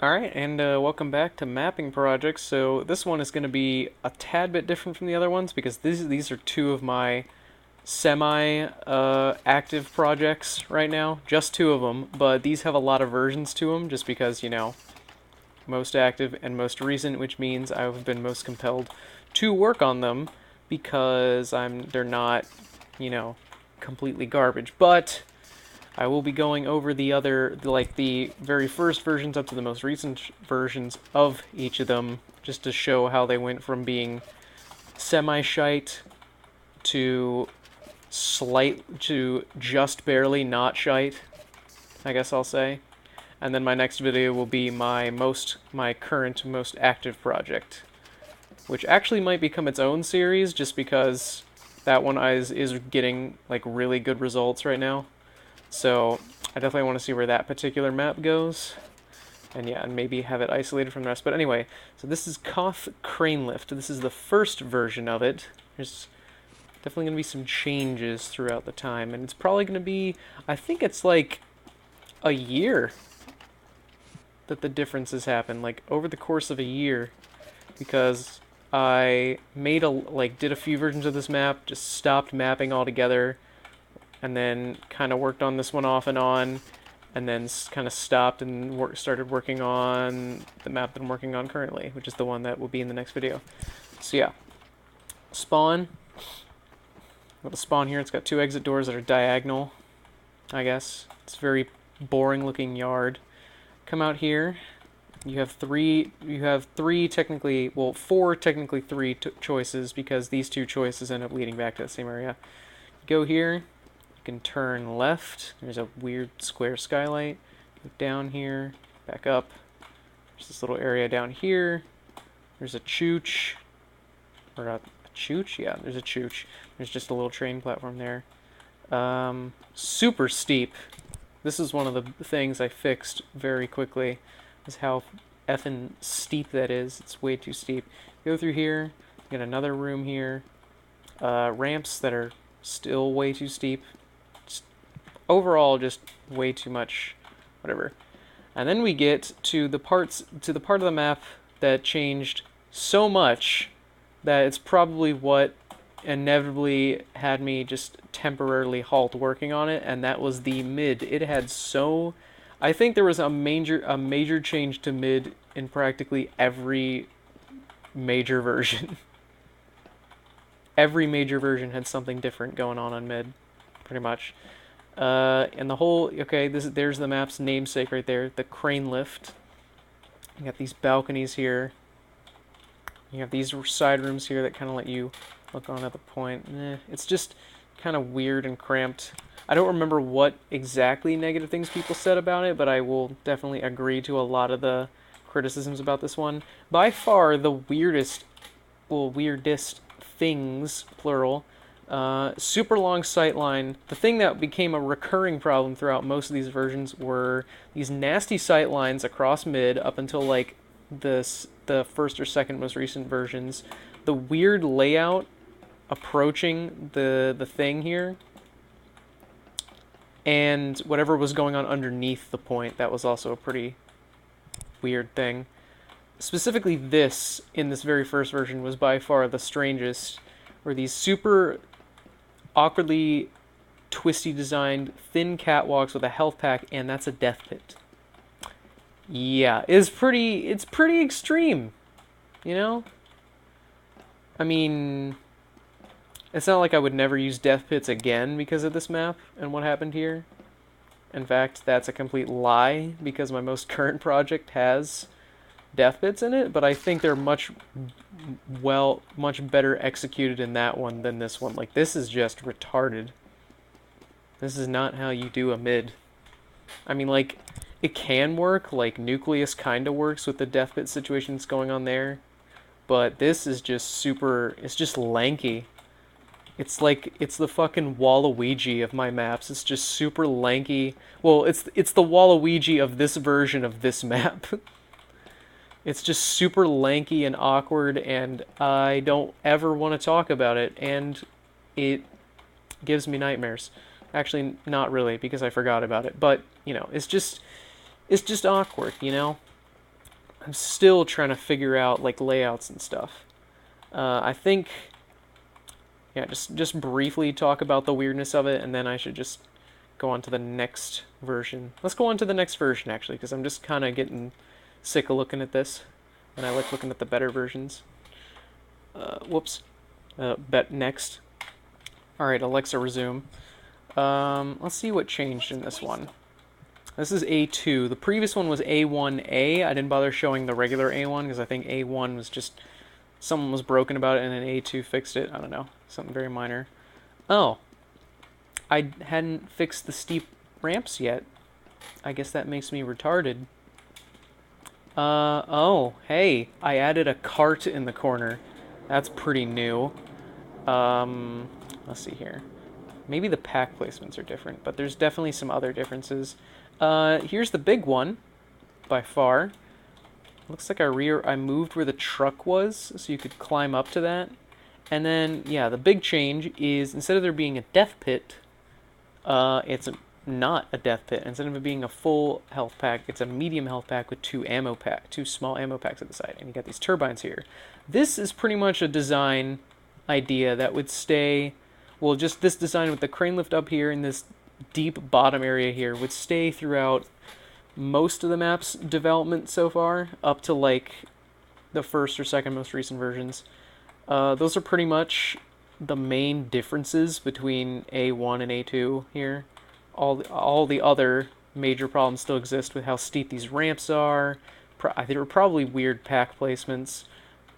Alright, and welcome back to Mapping Projects. So this one is going to be a tad bit different from the other ones because these are two of my semi-active projects right now. Just two of them, but these have a lot of versions to them just because, most active and most recent, which means I've been most compelled to work on them because they're not, completely garbage. But I will be going over the very first versions up to the most recent versions of each of them, just to show how they went from being semi-shite to to just barely not shite, I guess I'll say. And then my next video will be my current most active project, which actually might become its own series just because that one is getting like really good results right now. So I definitely want to see where that particular map goes. And yeah, and maybe have it isolated from the rest. But anyway, so this is Koth Crane Lift. This is the first version of it. There's definitely going to be some changes throughout the time. And it's probably going to be, I think it's like a year that the differences happen. Like over the course of a year. Because I did a few versions of this map, just stopped mapping altogether, and then kind of worked on this one off and on, and then kind of stopped and started working on the map that I'm working on currently, which is the one that will be in the next video. So yeah, spawn. Got the spawn here. It's got two exit doors that are diagonal, I guess. It's a very boring looking yard. Come out here. You have three technically, well, four technically three choices because these two choices end up leading back to the same area. Go here. You can turn left. There's a weird square skylight. Go down here, back up. There's this little area down here. There's a chooch. Or a chooch? Yeah, there's a chooch. There's just a little train platform there. Super steep. This is one of the things I fixed very quickly, is how effing steep that is. It's way too steep. Go through here. Get another room here. Ramps that are still way too steep. Overall, just way too much, whatever. And then we get to the part of the map that changed so much that it's probably what inevitably had me just temporarily halt working on it, and that was the mid. It had so, I think there was a major change to mid in practically every major version. Every major version had something different going on mid, pretty much. And the whole, okay, there's the map's namesake right there, the crane lift. You got these balconies here. You have these side rooms here that kind of let you look on at the point. It's just kind of weird and cramped. I don't remember what exactly negative things people said about it, but I will definitely agree to a lot of the criticisms about this one. By far the weirdest things, plural, super long sightline. The thing that became a recurring problem throughout most of these versions were these nasty sightlines across mid up until like the first or second most recent versions. The weird layout approaching the thing here, and whatever was going on underneath the point, that was also a pretty weird thing. Specifically this, in this very first version, was by far the strangest, were these super awkwardly twisty designed thin catwalks with a health pack, and that's a death pit. Yeah, it's pretty extreme, you know? I mean, it's not like I would never use death pits again because of this map and what happened here. In fact, that's a complete lie because my most current project has death pits in it, but I think they're much better executed in that one than this one. Like, this is just retarded. This is not how you do a mid. I mean, like, it can work, like Nucleus kind of works with the death pit situation that's going on there, but this is just super, it's just lanky. It's like, it's the fucking Waluigi of my maps. It's just super lanky. Well, it's the Waluigi of this version of this map. It's just super lanky and awkward, and I don't ever want to talk about it, and it gives me nightmares. Actually, not really, because I forgot about it, but, it's just awkward, I'm still trying to figure out like layouts and stuff. I think, yeah, just briefly talk about the weirdness of it, and then I should just go on to the next version. Let's go on to the next version actually, because I'm just kind of getting sick of looking at this, and I like looking at the better versions. Whoops. Next. All right, Alexa, resume. Let's see what changed in this one. This is A2. The previous one was A1A. I didn't bother showing the regular A1 because I think A1 was just someone was broken about it and then A2 fixed it. I don't know. Something very minor. Oh. I hadn't fixed the steep ramps yet. I guess that makes me retarded. Oh, hey. I added a cart in the corner. That's pretty new. Let's see here. Maybe the pack placements are different, but there's definitely some other differences. Here's the big one, by far. Looks like I moved where the truck was, so you could climb up to that. And then, yeah, the big change is instead of there being a death pit, it's not a death pit. Instead of it being a full health pack, it's a medium health pack with two small ammo packs at the side. And you got these turbines here. This is pretty much a design idea that would stay, well, just this design with the crane lift up here and this deep bottom area here would stay throughout most of the map's development so far, up to like the first or second most recent versions. Those are pretty much the main differences between A1 and A2 here. All the other major problems still exist with how steep these ramps are. There were probably weird pack placements,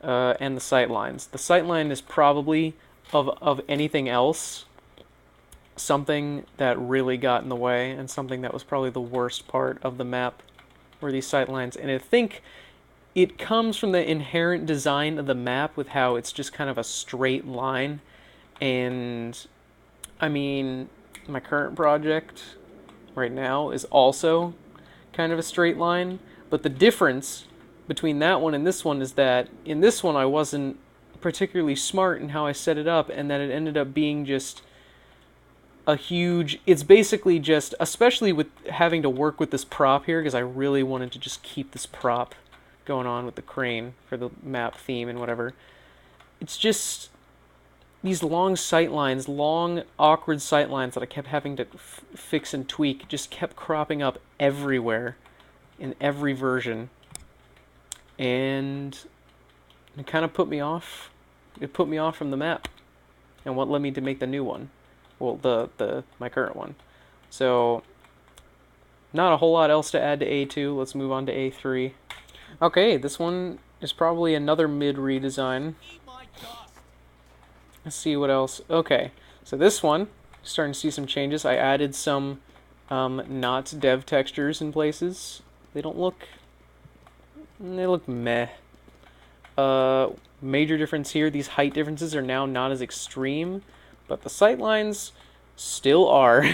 and the sight lines. The sight line is probably, of anything else, something that really got in the way, and something that was probably the worst part of the map were these sight lines. And I think it comes from the inherent design of the map with how it's just kind of a straight line. And I mean, my current project right now is also kind of a straight line, but the difference between that one and this one is that in this one I wasn't particularly smart in how I set it up, and that it ended up being just a huge, it's basically just, especially with having to work with this prop here, because I really wanted to just keep this prop going on with the crane for the map theme and whatever. It's just these long sight lines, long awkward sight lines that I kept having to fix and tweak, just kept cropping up everywhere in every version, and it kind of put me off. It put me off from the map, and what led me to make the new one. Well, my current one. So, not a whole lot else to add to A2. Let's move on to A3. Okay, this one is probably another mid redesign. Let's see what else. Okay, so this one, starting to see some changes. I added some not dev textures in places. They look meh. Major difference here, these height differences are now not as extreme, but the sight lines still are.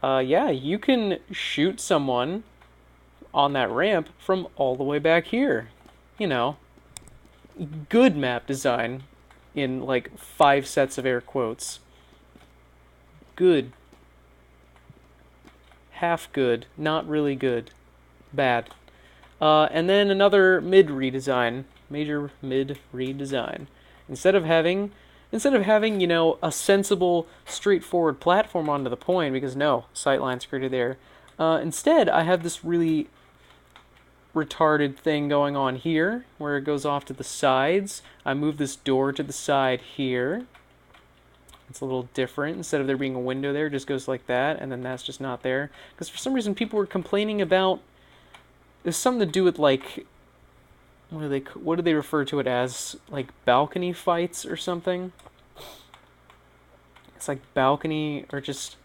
Yeah, you can shoot someone on that ramp from all the way back here. You know, good map design in like 5 sets of air quotes. Good. Half good. Not really good. Bad. And then another mid redesign. Major mid redesign. Instead of having, you know, a sensible, straightforward platform onto the point, because no, sightlines created there. Instead, I have this really retarded thing going on here, where it goes off to the sides. I move this door to the side here. It's a little different. Instead of there being a window there, it just goes like that, and then that's just not there. Because for some reason, people were complaining about, there's something to do with, like, what do they refer to it as? Like balcony fights or something? It's like balcony, or just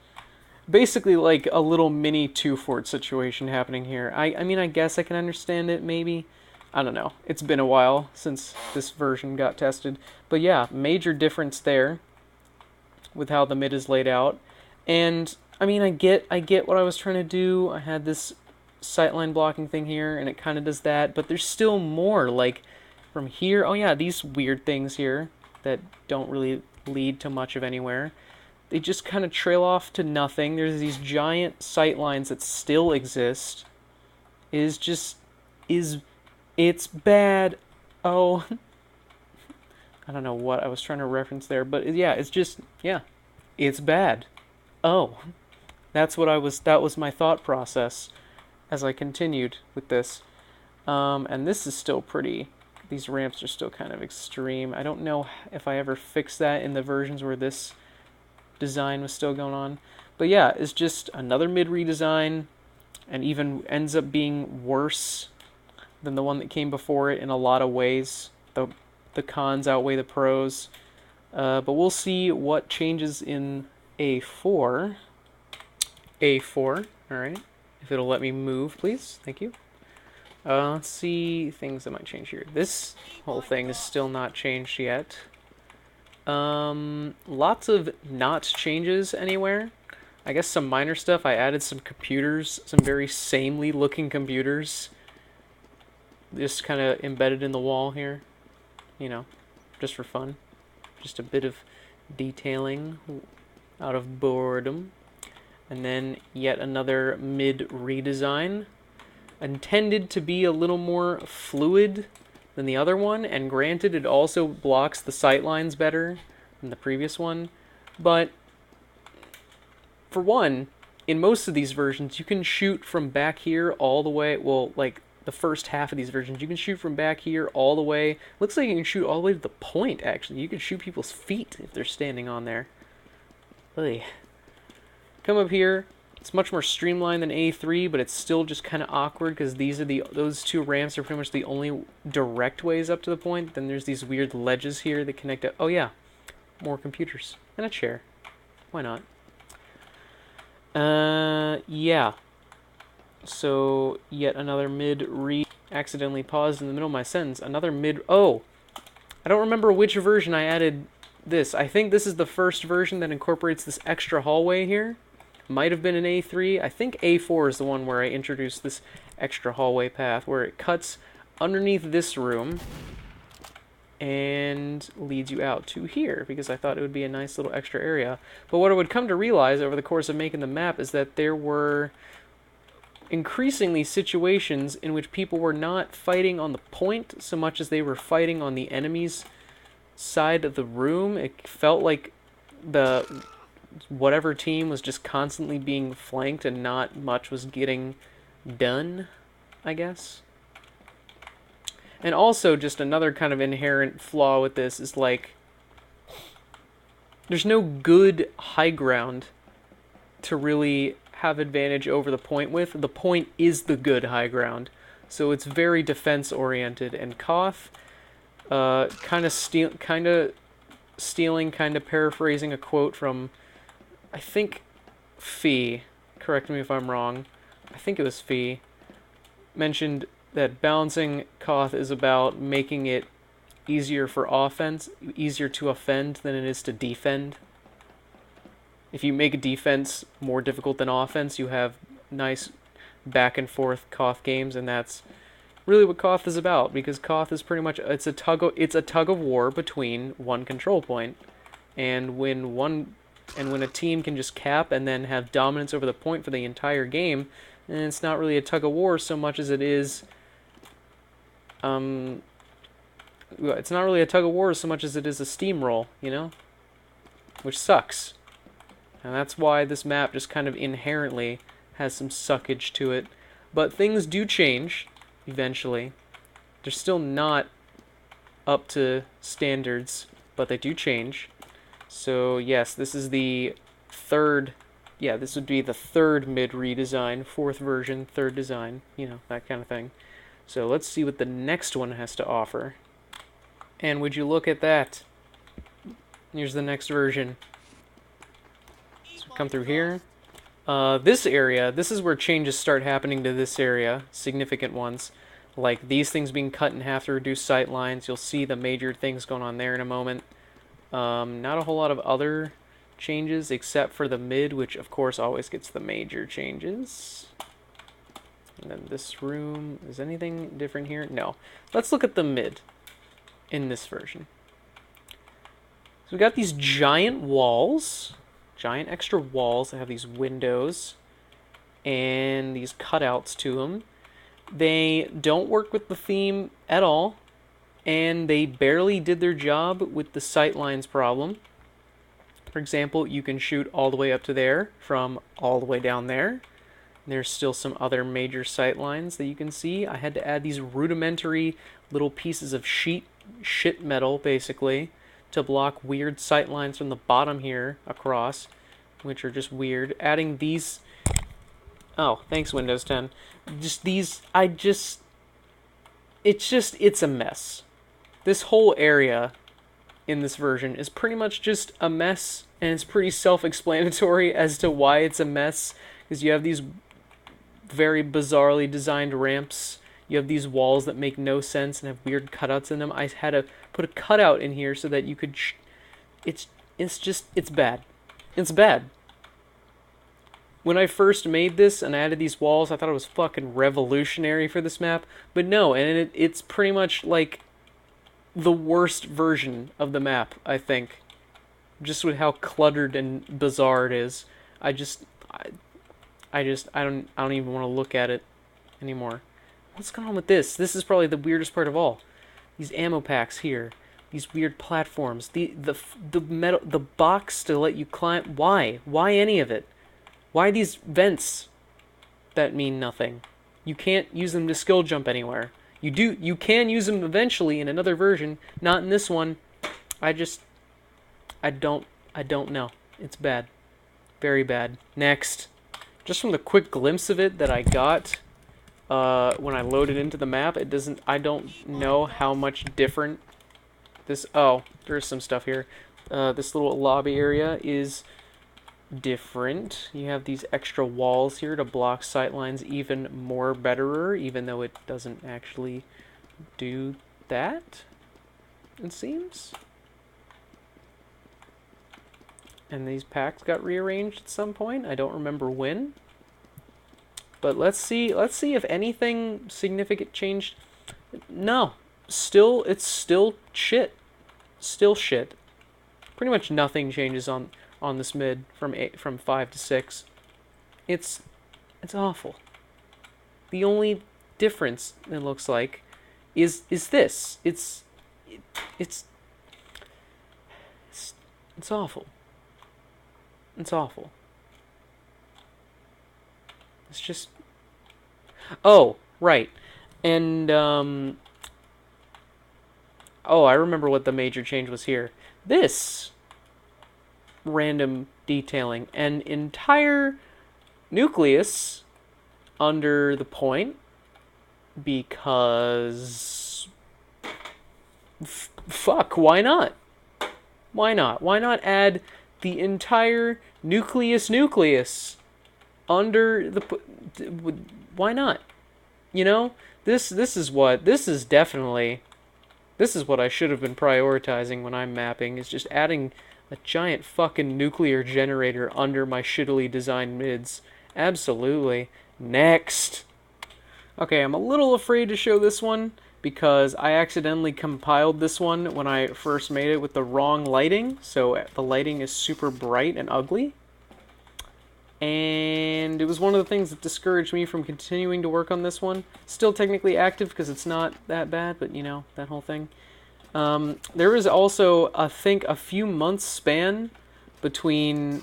basically like a little mini two-fort situation happening here. I mean, I guess I can understand it, maybe. I don't know. It's been a while since this version got tested. But yeah, major difference there with how the mid is laid out. And, I mean, I get what I was trying to do. I had this sightline blocking thing here, and it kind of does that, but there's still more, like from here. Oh yeah, these weird things here that don't really lead to much of anywhere, they just kind of trail off to nothing. There's these giant sight lines that still exist. It is just is... It's bad. Oh... I don't know what I was trying to reference there, but yeah, it's just... Yeah. It's bad. Oh. That was my thought process as I continued with this. And this is still pretty... These ramps are still kind of extreme. I don't know if I ever fixed that in the versions where this design was still going on. But yeah, it's just another mid redesign, and even ends up being worse than the one that came before it in a lot of ways. The cons outweigh the pros. But we'll see what changes in A4. A4, alright. If it'll let me move, please. Thank you. Let's see things that might change here. This whole thing is still not changed yet. Lots of not changes anywhere. I guess some minor stuff. I added some computers, some very samely looking computers. Just kind of embedded in the wall here. You know, just for fun. Just a bit of detailing out of boredom. And then yet another mid redesign. Intended to be a little more fluid than the other one, and granted it also blocks the sight lines better than the previous one, but for one, in most of these versions you can shoot from back here all the way, well, like the first half of these versions, you can shoot from back here all the way, looks like you can shoot all the way to the point, actually. You can shoot people's feet if they're standing on there. Ugh. Come up here. It's much more streamlined than A3, but it's still just kind of awkward because those two ramps are pretty much the only direct ways up to the point. Then there's these weird ledges here that connect up. Oh yeah, more computers and a chair. Why not? Yeah. So yet another accidentally paused in the middle of my sentence. Another Oh, I don't remember which version I added this. I think this is the first version that incorporates this extra hallway here. Might have been an A3. I think A4 is the one where I introduced this extra hallway path where it cuts underneath this room and leads you out to here because I thought it would be a nice little extra area. But what I would come to realize over the course of making the map is that there were increasingly situations in which people were not fighting on the point so much as they were fighting on the enemy's side of the room. It felt like whatever team was just constantly being flanked and not much was getting done, I guess. And also, just another kind of inherent flaw with this is, like, there's no good high ground to really have advantage over the point with. The point is the good high ground. So it's very defense-oriented. And Koth, kind of stealing, kind of paraphrasing a quote from, I think, Fee, correct me if I'm wrong, I think it was Fee, mentioned that balancing Koth is about making it easier for offense, easier to offend than it is to defend. If you make a defense more difficult than offense, you have nice back and forth Koth games, and that's really what Koth is about, because Koth is pretty much, it's a tug of war between one control point, and when a team can just cap and then have dominance over the point for the entire game, and it's not really a tug of war so much as it is it's not really a tug of war so much as it is a steamroll, you know? Which sucks. And that's why this map just kind of inherently has some suckage to it. But things do change eventually. They're still not up to standards, but they do change. So yes, this is the third, yeah, this would be the third mid redesign, fourth version, third design, you know, that kind of thing. So let's see what the next one has to offer. And would you look at that? Here's the next version. So come through here. This area, this is where changes start happening to this area, significant ones. Like these things being cut in half to reduce sight lines. You'll see the major things going on there in a moment. Not a whole lot of other changes except for the mid, which of course always gets the major changes. And then this room, is anything different here? No. Let's look at the mid in this version. So we got these giant walls, giant extra walls that have these windows and these cutouts to them. They don't work with the theme at all, and they barely did their job with the sightlines problem. For example, you can shoot all the way up to there from all the way down there. There's still some other major sight lines that you can see. I had to add these rudimentary little pieces of shit metal, basically, to block weird sight lines from the bottom here across, which are just weird. Adding these... Oh, thanks, Windows 10. Just these... It's a mess. This whole area in this version is pretty much just a mess, and it's pretty self-explanatory as to why it's a mess, because you have these very bizarrely designed ramps. You have these walls that make no sense and have weird cutouts in them. I had to put a cutout in here so that you could... It's bad. It's bad. When I first made this and added these walls, I thought it was fucking revolutionary for this map. But no, and it's pretty much like the worst version of the map, I think. Just with how cluttered and bizarre it is. I don't even want to look at it anymore. What's going on with this? This is probably the weirdest part of all. These ammo packs here. These weird platforms. The metal, the box to let you climb. Why? Why any of it? Why these vents that mean nothing? You can't use them to skill jump anywhere. You can use them eventually in another version, not in this one. I don't know. It's bad. Very bad. Next. Just from the quick glimpse of it that I got when I loaded into the map, I don't know how much different this... Oh, there's some stuff here. This little lobby area is different. You have these extra walls here to block sightlines even more betterer, even though it doesn't actually do that, it seems. And these packs got rearranged at some point. I don't remember when. But let's see if anything significant changed. No. It's still shit. Still shit. Pretty much nothing changes on this mid from 5 to 6. It's awful. The only difference, it looks like, is this. It's awful. It's awful. It's just... Oh, right. And, oh, I remember what the major change was here. This random detailing. An entire nucleus under the point because... Fuck, why not? Why not? Why not add the entire nucleus under the... Why not? You know? This is what I should have been prioritizing when I'm mapping, is just adding a giant fucking nuclear generator under my shittily designed mids. Absolutely. Next. Okay, I'm a little afraid to show this one because I accidentally compiled this one when I first made it with the wrong lighting, so the lighting is super bright and ugly. And it was one of the things that discouraged me from continuing to work on this one. Still technically active because it's not that bad, but you know, that whole thing. There was also, I think, a few months span between...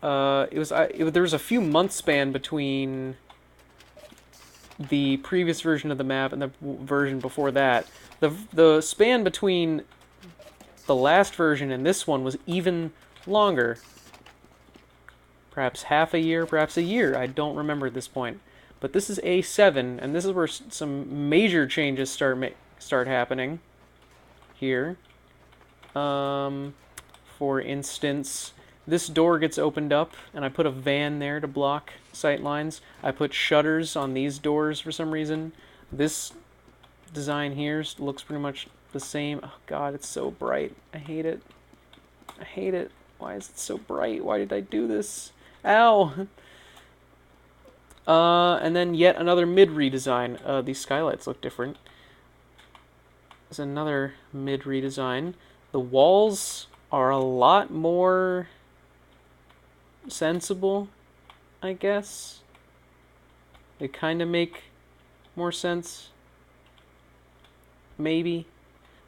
there was a few months span between the previous version of the map and the version before that. The span between the last version and this one was even longer. Perhaps half a year, perhaps a year. I don't remember at this point. But this is A7, and this is where some major changes start happening. Here. For instance, this door gets opened up, and I put a van there to block sight lines. I put shutters on these doors for some reason. This design here looks pretty much the same. Oh god, it's so bright. I hate it. I hate it. Why is it so bright? Why did I do this? Ow! And then yet another mid redesign. These skylights look different. There's another mid redesign. The walls are a lot more sensible, I guess. they kind of make more sense. Maybe.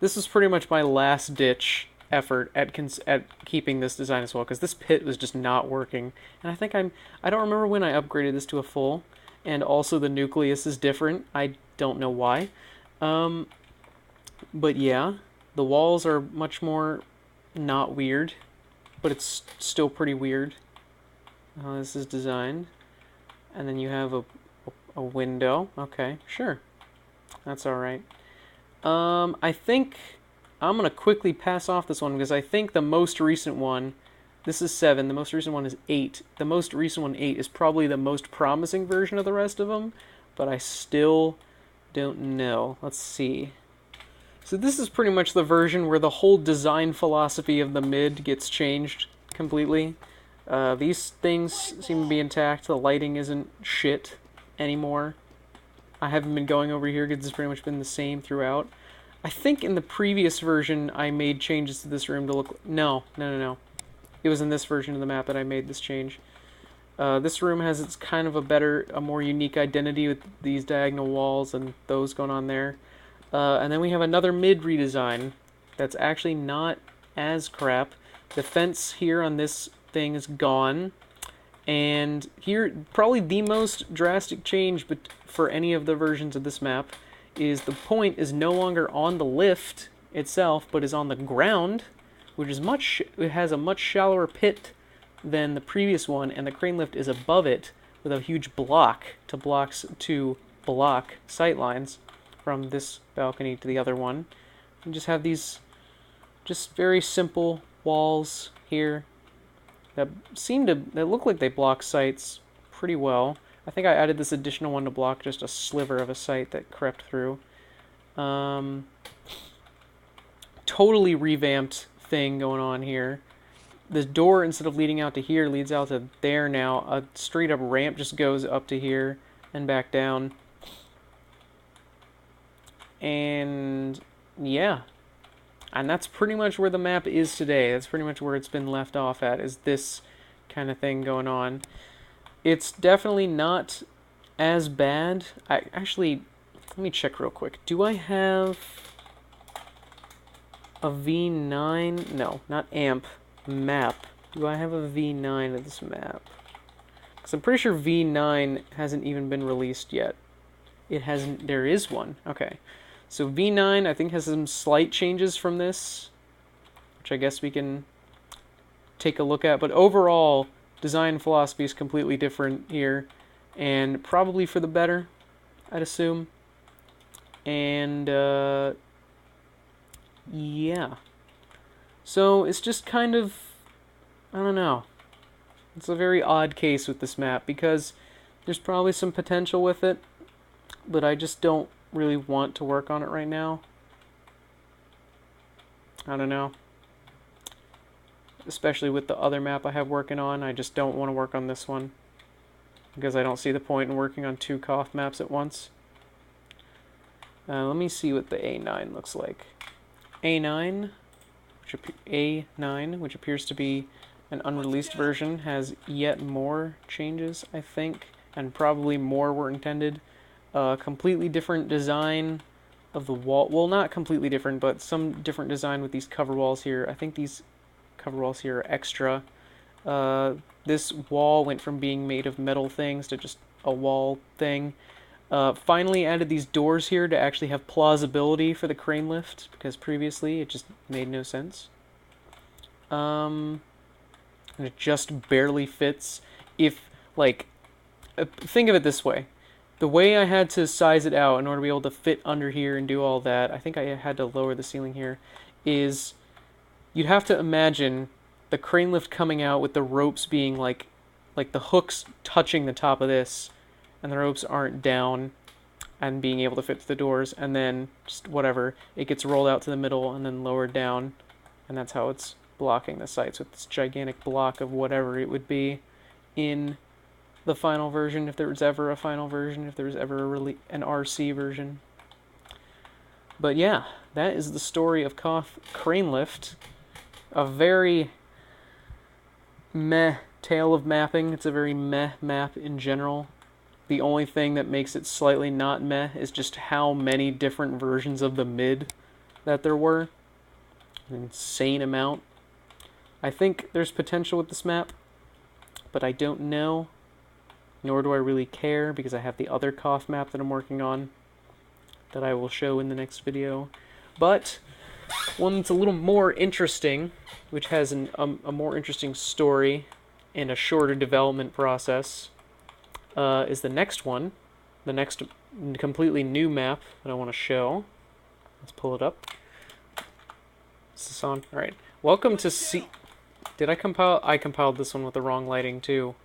This was pretty much my last ditch effort at keeping this design as well, because this pit was just not working. And I don't remember when I upgraded this to a full, and also the nucleus is different. I don't know why. But yeah, the walls are much more not weird, but it's still pretty weird how this is designed. And then you have a window. Okay, sure. That's alright. I think I'm going to quickly pass off this one because I think the most recent one, this is 7, the most recent one is 8. The most recent one, 8, is probably the most promising version of the rest of them, but I still don't know. Let's see. So this is pretty much the version where the whole design philosophy of the mid gets changed completely. These things seem to be intact. The lighting isn't shit anymore. I haven't been going over here because it's pretty much been the same throughout. I think in the previous version I made changes to this room to look... No. It was in this version of the map that I made this change. This room has its kind of a more unique identity with these diagonal walls and those going on there. And then we have another mid redesign that's actually not as crap. The fence here on this thing is gone. And here, probably the most drastic change for any of the versions of this map is the point is no longer on the lift itself, but is on the ground, which is it has a much shallower pit than the previous one, and the crane lift is above it with a huge block to block sight lines from this balcony to the other one. And just have these just very simple walls here that look like they block sights pretty well. I think I added this additional one to block just a sliver of a sight that crept through. Totally revamped thing going on here. This door, instead of leading out to here, leads out to there now. A straight up ramp just goes up to here and back down. And yeah. And that's pretty much where the map is today. That's pretty much where it's been left off at, is this kind of thing going on. It's definitely not as bad. Actually, let me check real quick. Do I have a V9? No, not amp. Map. Do I have a V9 of this map? Because I'm pretty sure V9 hasn't even been released yet. It hasn't. There is one. Okay. So V9, I think, has some slight changes from this, which I guess we can take a look at. But overall, design philosophy is completely different here, and probably for the better, I'd assume. And, yeah. So it's just kind of, I don't know. It's a very odd case with this map, because there's probably some potential with it, but I just don't really want to work on it right now. I don't know. Especially with the other map I have working on, I just don't want to work on this one, because I don't see the point in working on 2 Koth maps at once. Let me see what the A9 looks like. A9, which appears to be an unreleased version, has yet more changes, I think, and probably more were intended. Completely different design of the wall. Well, not completely different, but some different design with these cover walls here. I think these cover walls here are extra. This wall went from being made of metal things to just a wall thing. Finally added these doors here to actually have plausibility for the crane lift, because previously it just made no sense. And it just barely fits. If, like, think of it this way. The way I had to size it out in order to be able to fit under here and do all that, I think I had to lower the ceiling here, is you'd have to imagine the crane lift coming out with the ropes being like the hooks touching the top of this, and the ropes aren't down and being able to fit to the doors, and then just whatever, it gets rolled out to the middle and then lowered down, and that's how it's blocking the sights with this gigantic block of whatever it would be in the final version, if there was ever a final version, if there was ever an RC version. But yeah, that is the story of Koth Crane Lift. A very meh tale of mapping. It's a very meh map in general. The only thing that makes it slightly not meh is just how many different versions of the mid that there were. An insane amount. I think there's potential with this map, but I don't know, nor do I really care, because I have the other cough map that I'm working on that I will show in the next video. But one that's a little more interesting, which has a more interesting story and a shorter development process, is the next one. The next completely new map that I want to show. Let's pull it up. Is this on? Alright. Welcome to C... Did I compile? I compiled this one with the wrong lighting, too.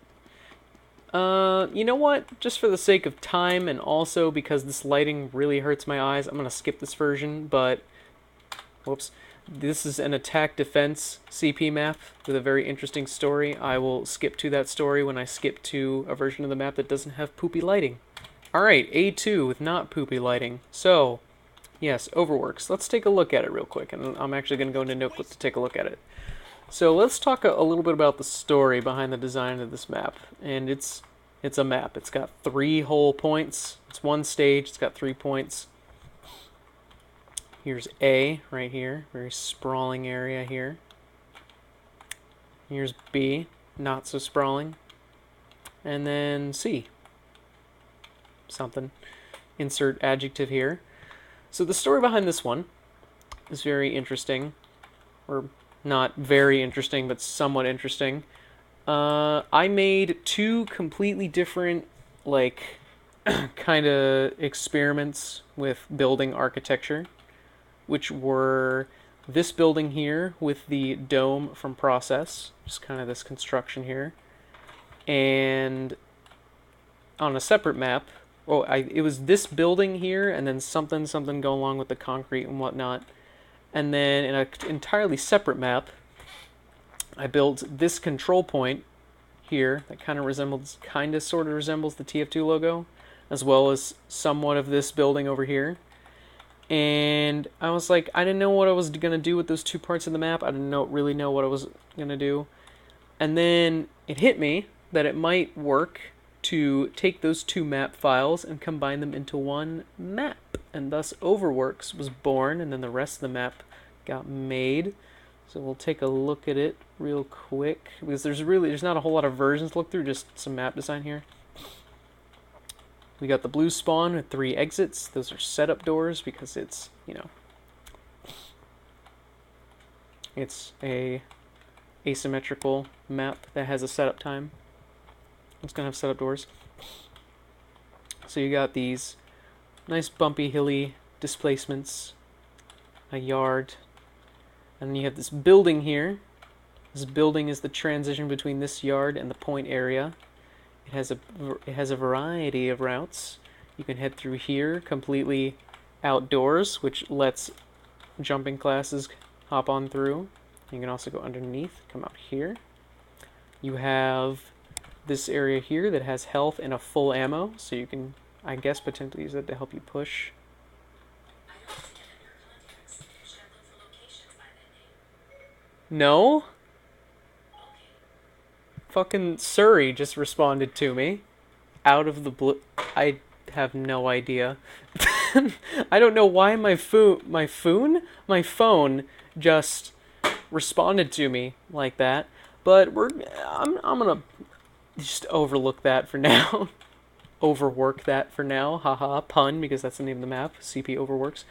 You know what? Just for the sake of time, and also because this lighting really hurts my eyes, I'm going to skip this version, but... Whoops. This is an attack defense CP map with a very interesting story. I will skip to that story when I skip to a version of the map that doesn't have poopy lighting. Alright, A2 with not poopy lighting. So, yes, Overworks. Let's take a look at it real quick, and I'm actually going to go into Notebook to take a look at it. So let's talk a little bit about the story behind the design of this map. And it's a map. It's got 3 whole points. It's one stage. It's got 3 points. Here's A right here. Very sprawling area here. Here's B. Not so sprawling. And then C. Something. Insert adjective here. So the story behind this one is very interesting. Or not very interesting, but somewhat interesting. I made 2 completely different, like, kind of experiments with building architecture, which were this building here with the dome from Process, just kind of this construction here, and on a separate map, it was this building here, and then something go along with the concrete and whatnot. And then in an entirely separate map, I built this control point here that kind of sort of resembles the TF2 logo, as well as somewhat of this building over here. And I was like, I didn't know what I was going to do with those 2 parts of the map. I didn't really know what I was going to do. And then it hit me that it might work to take those 2 map files and combine them into one map. And thus Overworks was born, and then the rest of the map got made. So we'll take a look at it real quick, because there's not a whole lot of versions to look through, just some map design here. We got the blue spawn with 3 exits. Those are setup doors because it's, you know, it's a asymmetrical map that has a setup time. It's gonna have setup doors. So you got these nice bumpy hilly displacements, a yard, and then you have this building here. This building is the transition between this yard and the point area. It has a variety of routes. You can head through here completely outdoors, which lets jumping classes hop on through. You can also go underneath, come out here. You have this area here that has health and a full ammo, so you can, I guess, potentially use it to help you push. No? Fucking Surrey just responded to me. Out of the blue. I have no idea. I don't know why my phone just responded to me like that. But I'm gonna just overlook that for now. Overwork that for now. Haha, pun, because that's the name of the map. CP Overworks.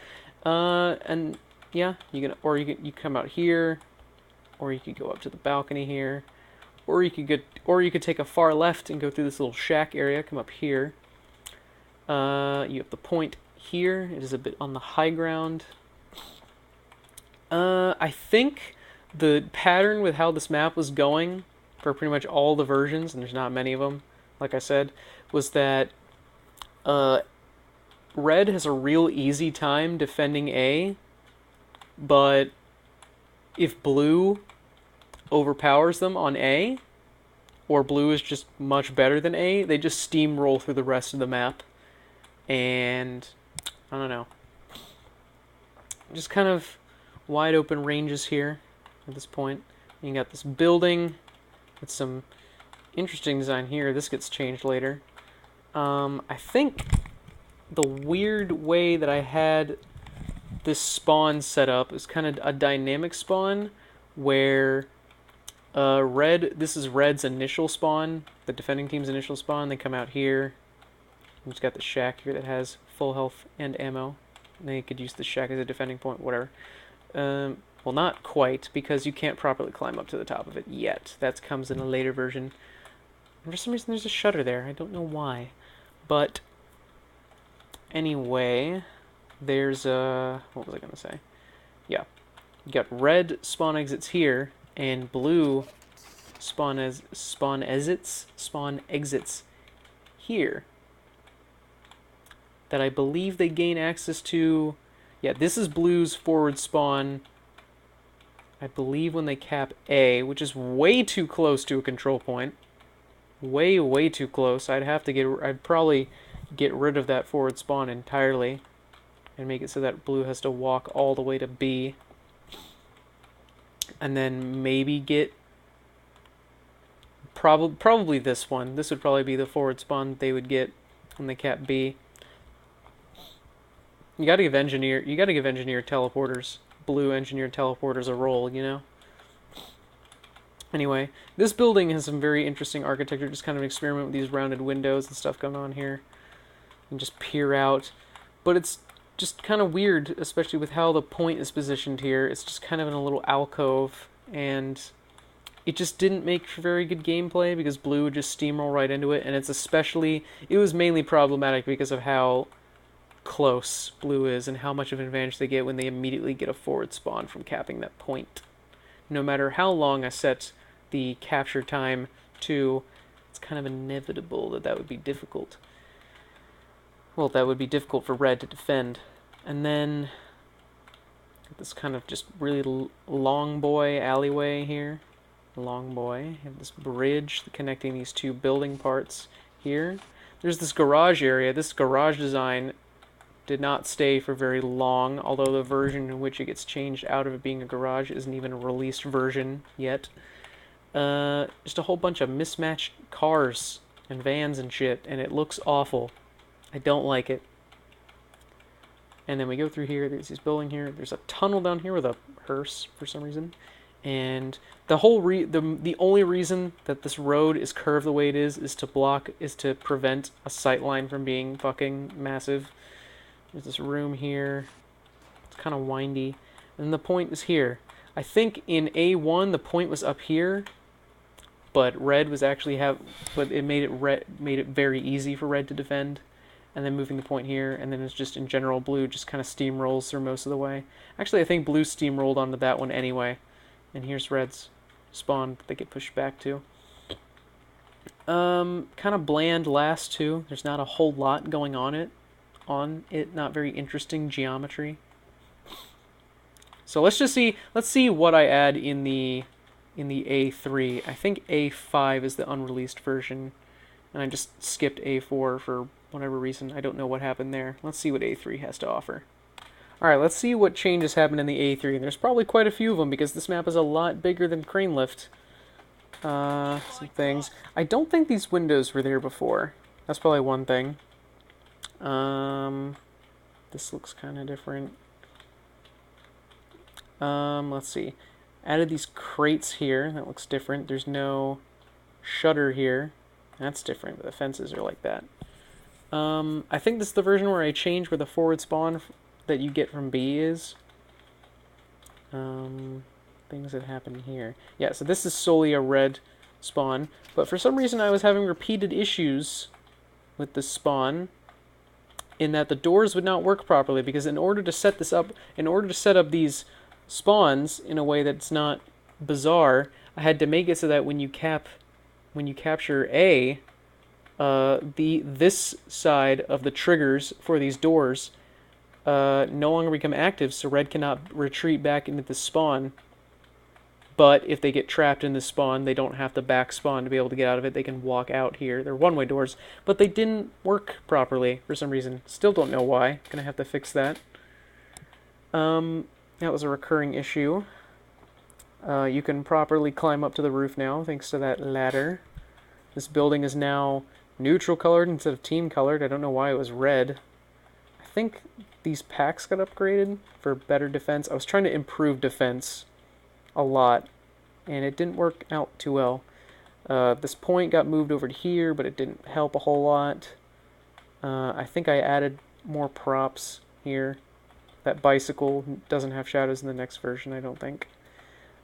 And yeah, you come out here, or you could go up to the balcony here, or you could take a far left and go through this little shack area, come up here. You have the point here. It is a bit on the high ground. I think the pattern with how this map was going for pretty much all the versions, and there's not many of them, like I said, was that red has a real easy time defending A, but if blue overpowers them on A, or blue is just much better than A, they just steamroll through the rest of the map. And I don't know. Just kind of wide open ranges here at this point. You got this building with some interesting design here. This gets changed later. I think the weird way that I had this spawn set up is kind of a dynamic spawn where this is red's initial spawn, the defending team's initial spawn. They come out here. It's got the shack here that has full health and ammo. And they could use the shack as a defending point, whatever. Well, not quite, because you can't properly climb up to the top of it yet. That comes in a later version. And for some reason there's a shutter there. I don't know why. But anyway, there's what was I gonna say? Yeah. You got red spawn exits here, and blue spawn exits here. That I believe they gain access to. Yeah, this is blue's forward spawn. I believe when they cap A, which is way too close to a control point. Way, way too close. I'd probably get rid of that forward spawn entirely and make it so that blue has to walk all the way to B. And then maybe get probably this one. This would probably be the forward spawn they would get when they cap B. You gotta give engineer teleporters, blue engineered teleporters, a role, you know? Anyway, this building has some very interesting architecture, just kind of experiment with these rounded windows and stuff going on here. And just peer out. But it's just kind of weird, especially with how the point is positioned here. It's just kind of in a little alcove, and it just didn't make for very good gameplay because blue would just steamroll right into it, and it was mainly problematic because of how close blue is and how much of an advantage they get when they immediately get a forward spawn from capping that point. No matter how long I set the capture time to, it's kind of inevitable that would be difficult. Well, that would be difficult for red to defend. And then this kind of just really long boy alleyway here. Long boy. You have this bridge connecting these two building parts here. There's this garage area. This garage design did not stay for very long, although the version in which it gets changed out of it being a garage isn't even a released version yet. Just a whole bunch of mismatched cars and vans and shit, and it looks awful. I don't like it. And then we go through here, there's this building here, there's a tunnel down here with a hearse for some reason. And the only reason that this road is curved the way it is to prevent a sight line from being fucking massive. There's this room here. It's kind of windy. And the point is here. I think in A1 the point was up here, but it made it very easy for red to defend. And then moving the point here, and then it's just in general blue just kind of steamrolls through most of the way. Actually, I think blue steamrolled onto that one anyway. And here's red's spawn that they get pushed back to. Kind of bland last two. There's not a whole lot going on it. Not very interesting geometry. So let's see what I add in the A3. I think A5 is the unreleased version, and I just skipped A4 for whatever reason. I don't know what happened there. Let's see what A3 has to offer. Alright, let's see what changes happened in the A3. And there's probably quite a few of them because this map is a lot bigger than Crane Lift. Some things. I don't think these windows were there before. That's probably one thing. This looks kind of different. Let's see. Added these crates here. That looks different. There's no shutter here. That's different. The fences are like that. I think this is the version where I change where the forward spawn that you get from B is. Things that happen here. Yeah, so this is solely a red spawn. But for some reason I was having repeated issues with the spawn in that the doors would not work properly, because in order to set up these spawns in a way that's not bizarre, I had to make it so that when you capture A, this side of the triggers for these doors no longer become active, so red cannot retreat back into the spawn. But if they get trapped in the spawn, they don't have to back spawn to be able to get out of it. They can walk out here. They're one-way doors, but they didn't work properly for some reason. Still don't know why. Gonna have to fix that. That was a recurring issue. You can properly climb up to the roof now, thanks to that ladder. This building is now neutral colored instead of team colored. I don't know why it was red. I think these packs got upgraded for better defense. I was trying to improve defense a lot, and it didn't work out too well. This point got moved over to here, but it didn't help a whole lot. I think I added more props here. That bicycle doesn't have shadows in the next version, I don't think.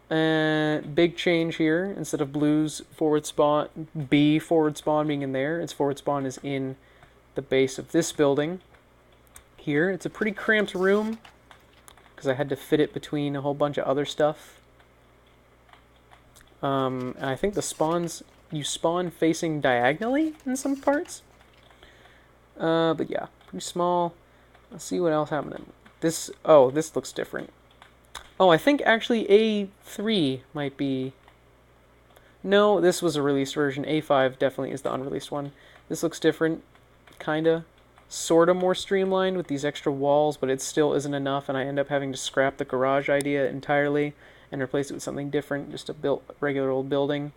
Big change here. Instead of blue's forward spawn, B forward spawn being in there, its forward spawn is in the base of this building. Here, it's a pretty cramped room because I had to fit it between a whole bunch of other stuff. And I think the spawns, you spawn facing diagonally in some parts. But yeah, pretty small. Let's see what else happened. This looks different. Oh, I think actually A3 might be... No, this was a released version. A5 definitely is the unreleased one. This looks different, kinda. Sorta more streamlined with these extra walls, but it still isn't enough, and I end up having to scrap the garage idea entirely and replace it with something different, just a regular old building.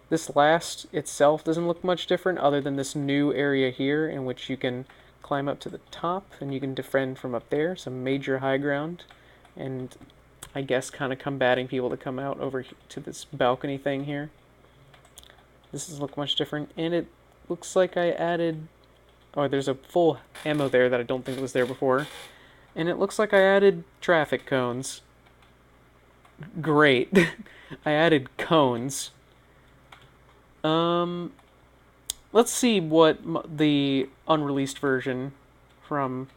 This last itself doesn't look much different other than this new area here in which you can climb up to the top and you can defend from up there, some major high ground, and I guess kind of combating people to come out over to this balcony thing here. This doesn't look much different, and it looks like I added... Oh, there's a full ammo there that I don't think was there before. And it looks like I added traffic cones. Great. I added cones. Let's see what the unreleased version from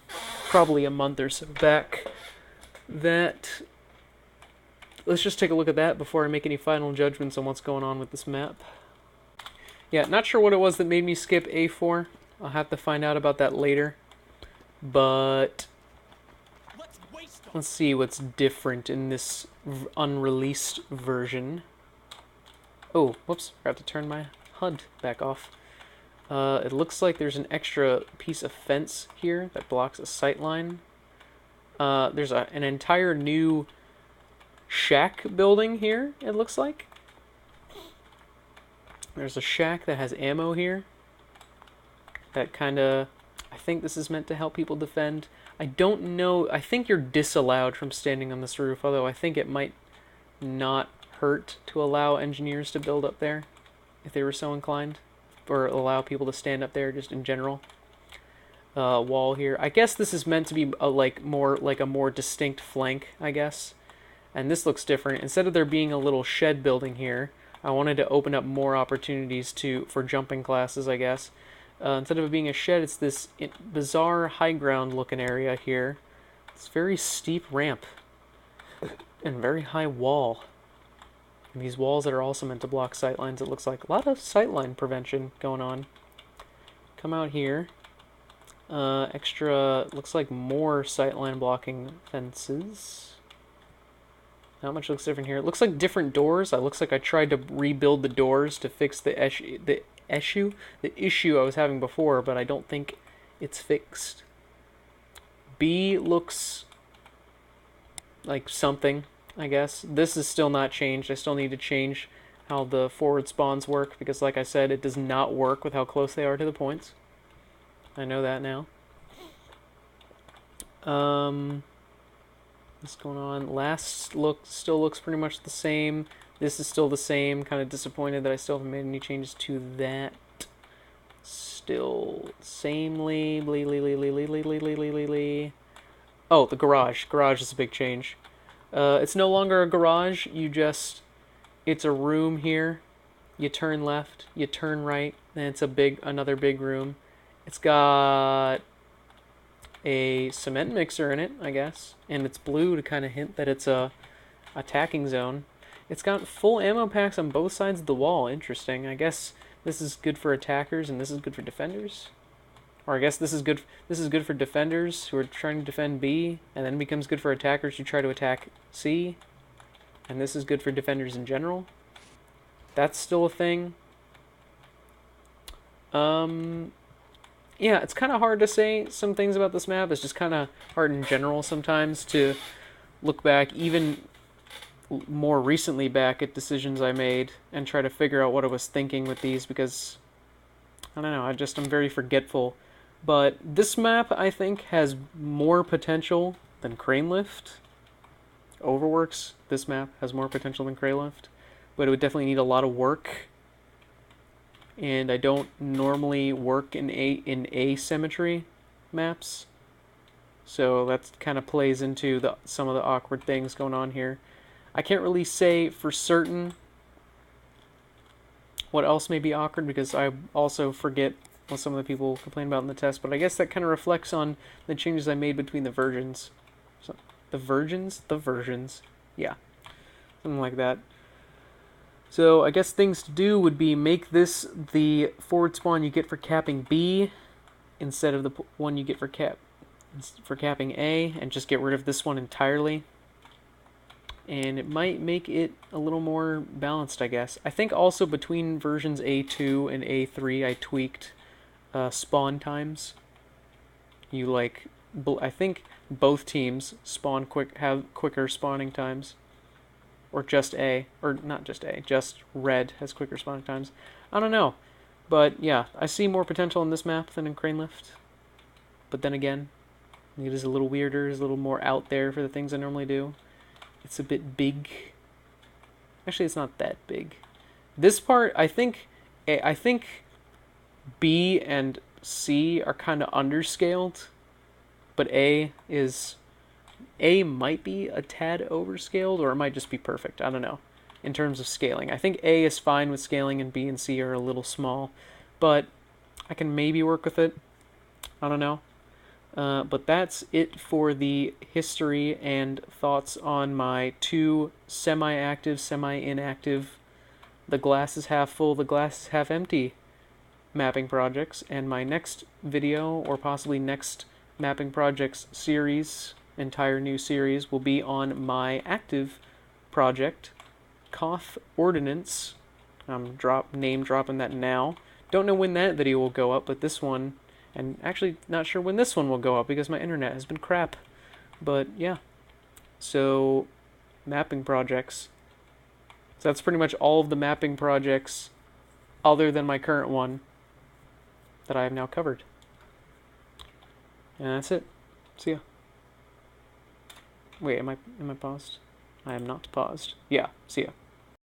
probably a month or so back. Let's just take a look at that before I make any final judgments on what's going on with this map. Yeah, not sure what it was that made me skip A4. I'll have to find out about that later. But let's see what's different in this unreleased version. Oh, whoops, I have to turn my HUD back off. It looks like there's an extra piece of fence here that blocks a sight line. There's an entire new shack building here, it looks like. There's a shack that has ammo here. That kinda... I think this is meant to help people defend. I don't know... I think you're disallowed from standing on this roof, although I think it might not hurt to allow engineers to build up there, if they were so inclined. Or allow people to stand up there, just in general. Wall here. I guess this is meant to be a more distinct flank, I guess. And this looks different. Instead of there being a little shed building here, I wanted to open up more opportunities for jumping classes, I guess. Instead of it being a shed, it's this bizarre high ground looking area here. It's very steep ramp and very high wall. And these walls that are also meant to block sightlines, it looks like a lot of sightline prevention going on. Come out here. Looks like more sightline blocking fences. Not much looks different here. It looks like different doors. It looks like I tried to rebuild the doors to fix the issue I was having before, but I don't think it's fixed. B looks like something, I guess. This is still not changed. I still need to change how the forward spawns work, because like I said, it does not work with how close they are to the points. I know that now. What's going on? Last look still looks pretty much the same. This is still the same. Kind of disappointed that I still haven't made any changes to that. Still samely. Oh, the garage. Garage is a big change. It's no longer a garage. It's a room here. You turn left, you turn right, and it's another big room. It's got a cement mixer in it, I guess, and it's blue to kind of hint that it's a attacking zone. It's got full ammo packs on both sides of the wall. Interesting. I guess this is good for attackers and this is good for defenders. Or I guess this is good for defenders who are trying to defend B, and then becomes good for attackers who try to attack C. And this is good for defenders in general. That's still a thing. Yeah, it's kind of hard to say some things about this map. It's just kind of hard in general sometimes to look back, even more recently back, at decisions I made and try to figure out what I was thinking with these, because I don't know, I'm very forgetful. But this map, I think, has more potential than Crane Lift. Overworks, this map has more potential than Crane Lift. But it would definitely need a lot of work. And I don't normally work in asymmetry maps. So that kind of plays into some of the awkward things going on here. I can't really say for certain what else may be awkward because I also forget what some of the people complain about in the test, but I guess that kind of reflects on the changes I made between the versions. So, the versions, yeah, something like that. So I guess things to do would be make this the forward spawn you get for capping B instead of the one you get for capping A, and just get rid of this one entirely. And it might make it a little more balanced, I guess. I think also between versions A2 and A3, I tweaked spawn times. I think both teams have quicker spawning times. Or just A, or not just A, just red has quicker spawning times. I don't know. But yeah, I see more potential in this map than in Crane Lift. But then again, it is a little weirder, it's a little more out there for the things I normally do. It's a bit big. Actually, it's not that big. This part, I think B and C are kind of underscaled, but A might be a tad overscaled, or it might just be perfect. I don't know. In terms of scaling, I think A is fine with scaling, and B and C are a little small, but I can maybe work with it. I don't know. But that's it for the history and thoughts on my two semi-active, semi-inactive, the glass is half full, the glass is half empty mapping projects. And my next video, or possibly next mapping projects series, entire new series, will be on my active project, Koth Ordnance. I'm name dropping that now. Don't know when that video will go up, but this one, and actually not sure when this one will go up because my internet has been crap. But yeah, so mapping projects. So that's pretty much all of the mapping projects other than my current one that I have now covered. And that's it. See ya. Wait, am I paused? I am not paused. Yeah, see ya.